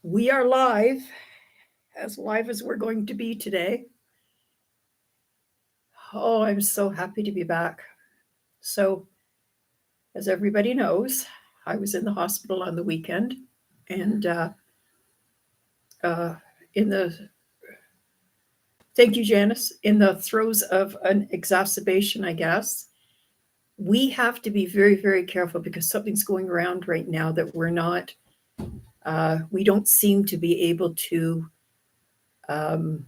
We are live as we're going to be today. Oh, I'm so happy to be back. So, as everybody knows, I was in the hospital on the weekend, and uh, in the thank you, Janice, in the throes of an exacerbation, I guess. We have to be very, very careful because something's going around right now that we don't seem to be able to um,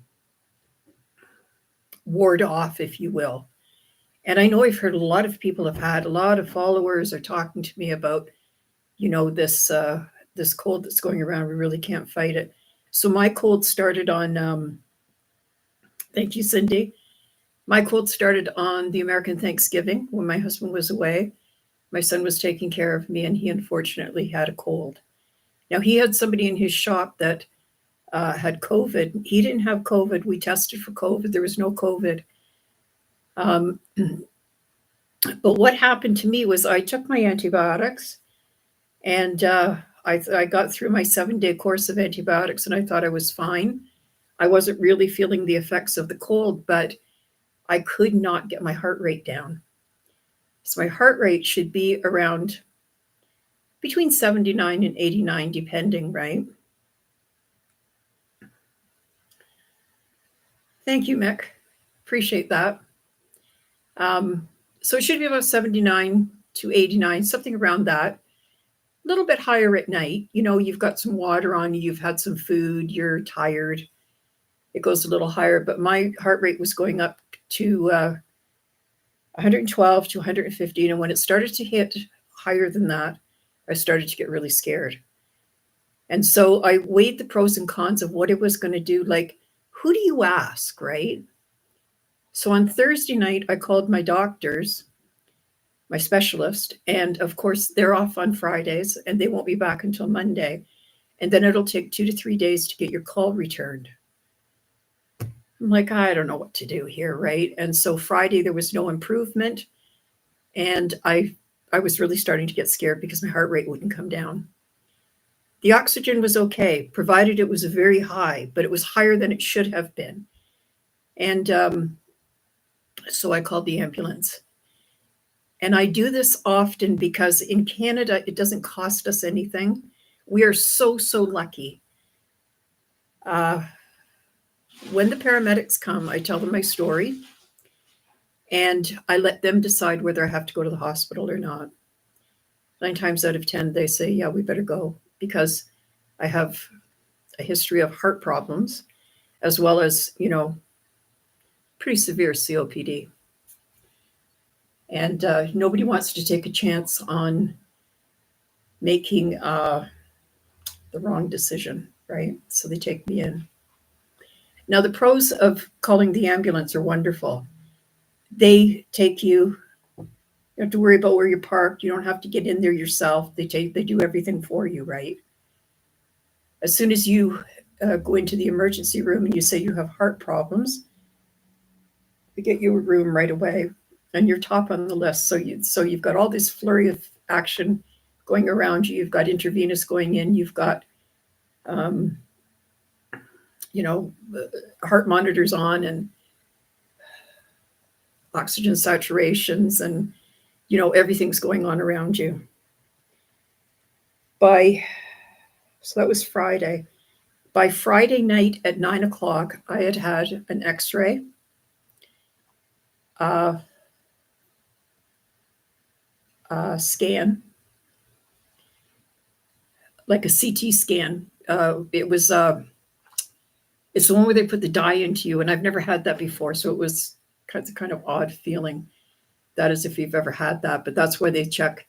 ward off, if you will. And I know I've heard a lot of people have had a lot of followers are talking to me about, this cold that's going around. We really can't fight it. So my cold started on. Thank you, Cindy. My cold started on the American Thanksgiving when my husband was away. My son was taking care of me, and he unfortunately had a cold. Now he had somebody in his shop that had COVID. He didn't have COVID. We tested for COVID. There was no COVID. Um, but what happened to me was I took my antibiotics, and I got through my 7-day course of antibiotics, and I thought I was fine. I wasn't really feeling the effects of the cold, but I could not get my heart rate down. So my heart rate should be around between 79 and 89, depending, right? Thank you, Mick. Appreciate that. So it should be about 79 to 89, something around that. A little bit higher at night. You've got some water on you, you've had some food, you're tired. It goes a little higher, but my heart rate was going up to 112 to 115. And when it started to hit higher than that, I started to get really scared. And so I weighed the pros and cons of what it was going to do. Like, who do you ask, right? So on Thursday night, I called my doctors, my specialist, and of course, they're off on Fridays and they won't be back until Monday. And then it'll take 2 to 3 days to get your call returned. I'm like, I don't know what to do here, right? And so Friday, there was no improvement. And I was really starting to get scared because my heart rate wouldn't come down. The oxygen was okay, provided it was very high, but it was higher than it should have been. And so I called the ambulance. And I do this often because in Canada, it doesn't cost us anything. We are so, so lucky. When the paramedics come, I tell them my story, and I let them decide whether I have to go to the hospital or not. 9 times out of 10, they say, yeah, we better go, because I have a history of heart problems, as well as, pretty severe COPD. And nobody wants to take a chance on making the wrong decision, right? So they take me in. Now, the pros of calling the ambulance are wonderful. They take you. You don't have to worry about where you're parked. You don't have to get in there yourself. They do everything for you, right? As soon as you go into the emergency room and you say you have heart problems, they get you a room right away, and you're top on the list. So you've got all this flurry of action going around you. You've got intravenous going in. You've got heart monitors on and oxygen saturations, and everything's going on around you. So that was Friday. By Friday night at 9 o'clock, I had an X-ray. Scan, like a CT scan. It's the one where they put the dye into you, and I've never had that before, so it was kind of odd feeling. That is, if you've ever had that, but that's where they check.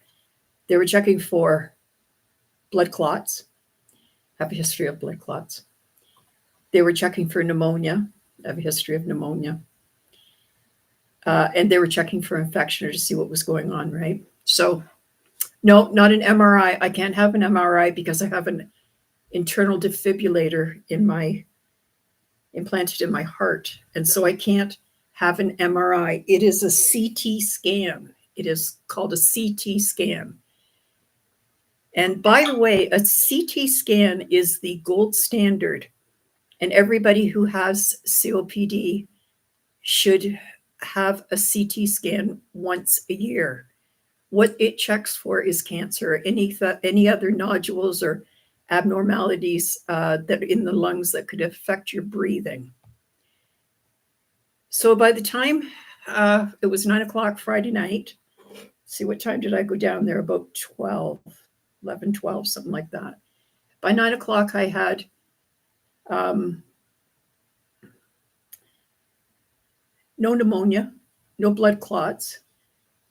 They were checking for blood clots. I have a history of blood clots. They were checking for pneumonia. I have a history of pneumonia. And they were checking for infection, or to see what was going on, right? So, no, not an MRI. I can't have an MRI because I have an internal defibrillator implanted in my heart. And so I can't have an MRI. It is a CT scan. It is called a CT scan. And by the way, a CT scan is the gold standard, and everybody who has COPD should have a CT scan once a year. What it checks for is cancer, any other nodules or abnormalities that are in the lungs that could affect your breathing. So by the time it was 9 o'clock Friday night, see, what time did I go down there? About 12, 11, 12, something like that. By 9 o'clock, I had no pneumonia, no blood clots,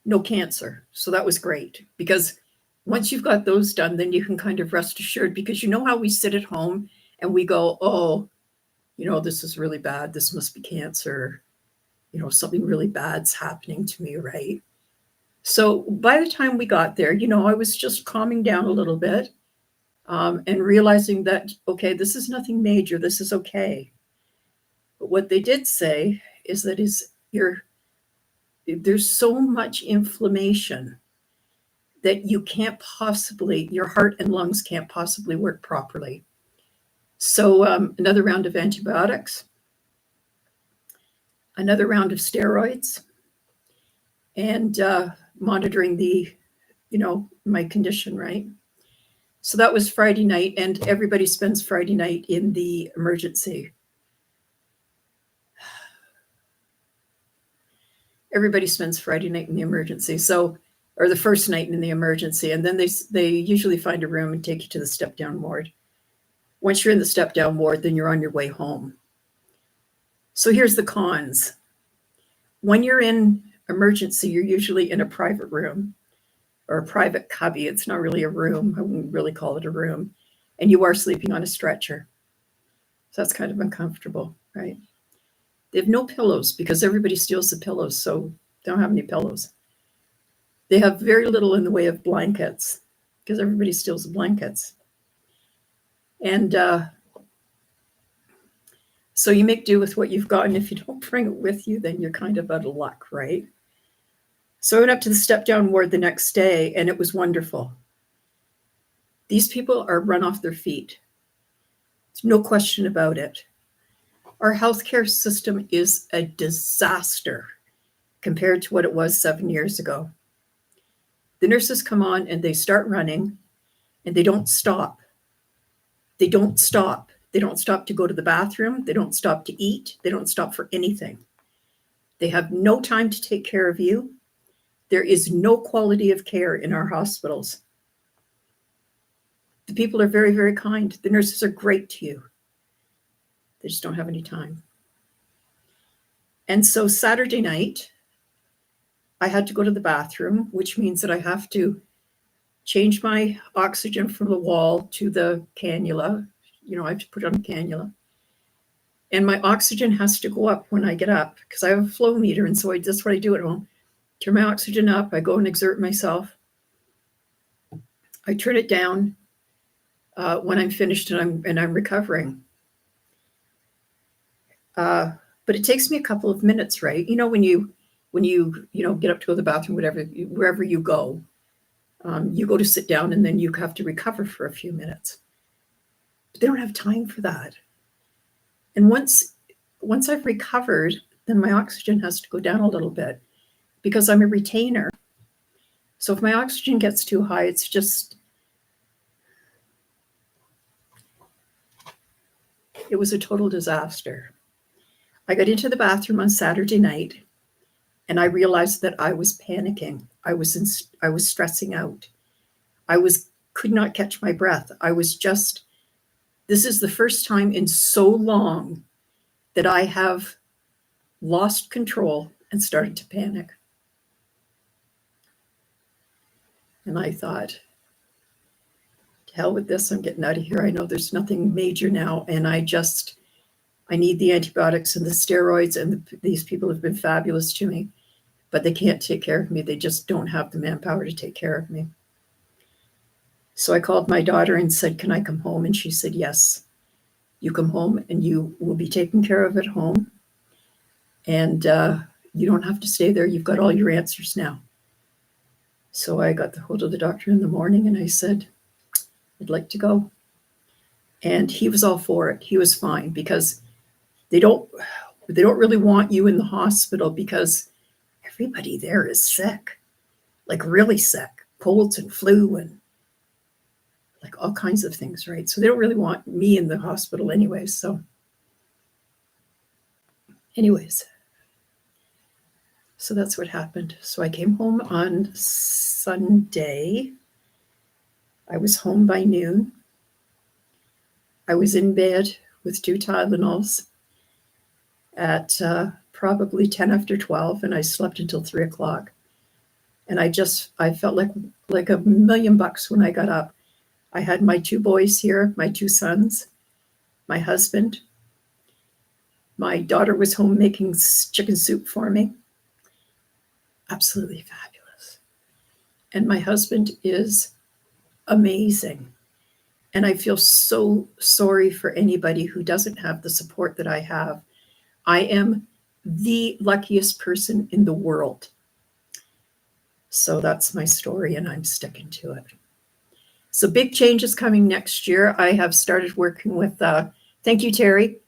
no cancer. So that was great, because once you've got those done, then you can kind of rest assured, because you know how we sit at home and we go, oh, this is really bad. This must be cancer. Something really bad's happening to me, right? So by the time we got there, I was just calming down a little bit and realizing that, okay, this is nothing major. This is okay. But what they did say is that there's so much inflammation that your heart and lungs can't possibly work properly. So another round of antibiotics, another round of steroids, and monitoring my condition, right? So that was Friday night, and everybody spends Friday night in the emergency. Everybody spends Friday night in the emergency. Or the first night in the emergency, and then they usually find a room and take you to the step-down ward. Once you're in the step-down ward, then you're on your way home. So here's the cons. When you're in emergency, you're usually in a private room or a private cubby. It's not really a room. I wouldn't really call it a room. And you are sleeping on a stretcher. So that's kind of uncomfortable, right? They have no pillows because everybody steals the pillows, so they don't have any pillows. They have very little in the way of blankets because everybody steals the blankets. And so you make do with what you've got, and if you don't bring it with you, then you're kind of out of luck, right? So I went up to the step-down ward the next day, and it was wonderful. These people are run off their feet. There's no question about it. Our healthcare system is a disaster compared to what it was 7 years ago. The nurses come on and they start running, and they don't stop. They don't stop. They don't stop to go to the bathroom. They don't stop to eat. They don't stop for anything. They have no time to take care of you. There is no quality of care in our hospitals. The people are very, very kind. The nurses are great to you. They just don't have any time. And so Saturday night, I had to go to the bathroom, which means that I have to change my oxygen from the wall to the cannula. I have to put on a cannula. And my oxygen has to go up when I get up because I have a flow meter. And so that's what I do at home. Turn my oxygen up. I go and exert myself. I turn it down when I'm finished and I'm recovering. But it takes me a couple of minutes, right? When you get up to go to the bathroom, wherever you go to sit down, and then you have to recover for a few minutes. But they don't have time for that. And once I've recovered, then my oxygen has to go down a little bit because I'm a retainer. So if my oxygen gets too high, it was a total disaster. I got into the bathroom on Saturday night, and I realized that I was panicking. I was stressing out. Could not catch my breath. This is the first time in so long that I have lost control and started to panic. And I thought, to hell with this, I'm getting out of here. I know there's nothing major now, and I need the antibiotics and the steroids, and these people have been fabulous to me, but they can't take care of me. They just don't have the manpower to take care of me. So I called my daughter and said, can I come home? And she said, yes, you come home and you will be taken care of at home. And you don't have to stay there. You've got all your answers now. So I got the hold of the doctor in the morning and I said, I'd like to go. And he was all for it. He was fine because they don't really want you in the hospital because everybody there is sick, like really sick, colds and flu and like all kinds of things, right? So they don't really want me in the hospital anyways. So anyways, so that's what happened. So I came home on Sunday. I was home by noon. I was in bed with 2 Tylenols at probably 10 after 12, and I slept until 3 o'clock. And I felt like $1,000,000 when I got up. I had my 2 boys here, my 2 sons, my husband. My daughter was home making chicken soup for me. Absolutely fabulous. And my husband is amazing. And I feel so sorry for anybody who doesn't have the support that I have. I am the luckiest person in the world. So that's my story, and I'm sticking to it. So big changes coming next year. I have started working with, thank you, Terry.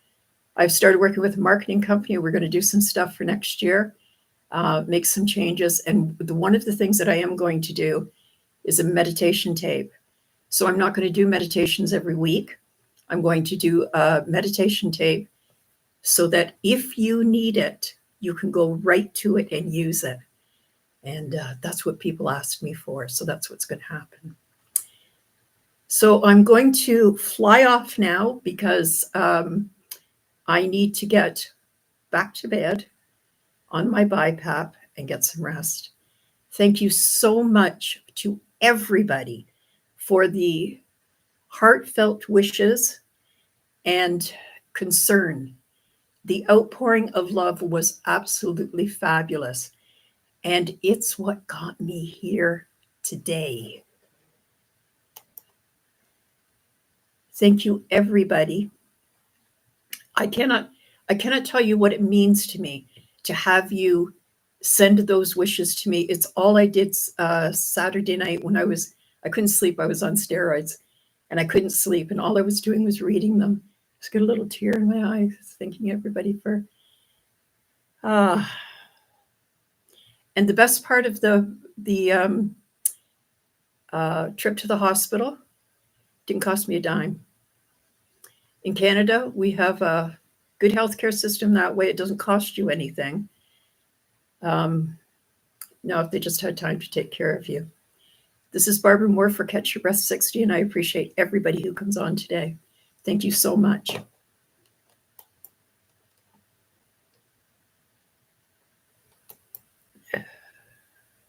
I've started working with a marketing company. We're going to do some stuff for next year, make some changes. And one of the things that I am going to do is a meditation tape. So I'm not going to do meditations every week. I'm going to do a meditation tape so that if you need it, you can go right to it and use it. And that's what people ask me for. So that's what's going to happen. So I'm going to fly off now because I need to get back to bed on my BiPAP and get some rest. Thank you so much to everybody for the heartfelt wishes and concern. The outpouring of love was absolutely fabulous. And it's what got me here today. Thank you, everybody. I cannot tell you what it means to me to have you send those wishes to me. It's all I did Saturday night when I couldn't sleep. I was on steroids and I couldn't sleep. And all I was doing was reading them. I just got a little tear in my eye, thanking everybody for, and the best part of the trip to the hospital didn't cost me a dime. In Canada, we have a good healthcare system that way. It doesn't cost you anything. Now, if they just had time to take care of you. This is Barbara Moore for Catch Your Breath 60, and I appreciate everybody who comes on today. Thank you so much.